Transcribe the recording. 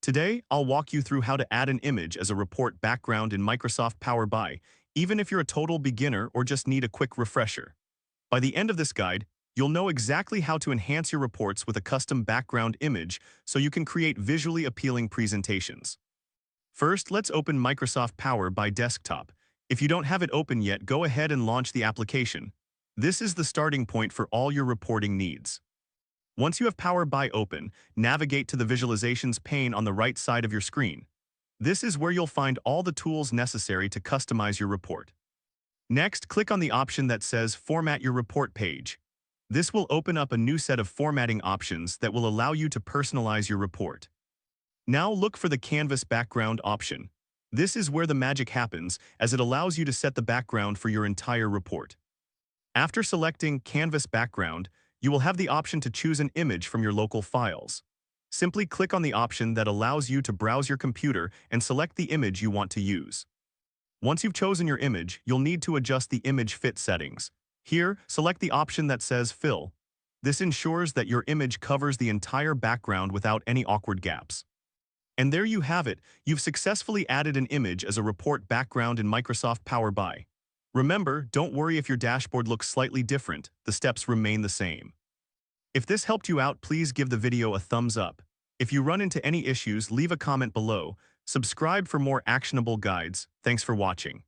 Today, I'll walk you through how to add an image as a report background in Microsoft Power BI, even if you're a total beginner or just need a quick refresher. By the end of this guide, you'll know exactly how to enhance your reports with a custom background image so you can create visually appealing presentations. First, let's open Microsoft Power BI Desktop. If you don't have it open yet, go ahead and launch the application. This is the starting point for all your reporting needs. Once you have Power BI open, navigate to the Visualizations pane on the right side of your screen. This is where you'll find all the tools necessary to customize your report. Next, click on the option that says Format Your Report page. This will open up a new set of formatting options that will allow you to personalize your report. Now look for the Canvas Background option. This is where the magic happens, as it allows you to set the background for your entire report. After selecting Canvas Background, you will have the option to choose an image from your local files. Simply click on the option that allows you to browse your computer and select the image you want to use. Once you've chosen your image, you'll need to adjust the image fit settings. Here, select the option that says Fill. This ensures that your image covers the entire background without any awkward gaps. And there you have it, you've successfully added an image as a report background in Microsoft Power BI. Remember, don't worry if your dashboard looks slightly different, the steps remain the same. If this helped you out, please give the video a thumbs up. If you run into any issues, leave a comment below. Subscribe for more actionable guides. Thanks for watching.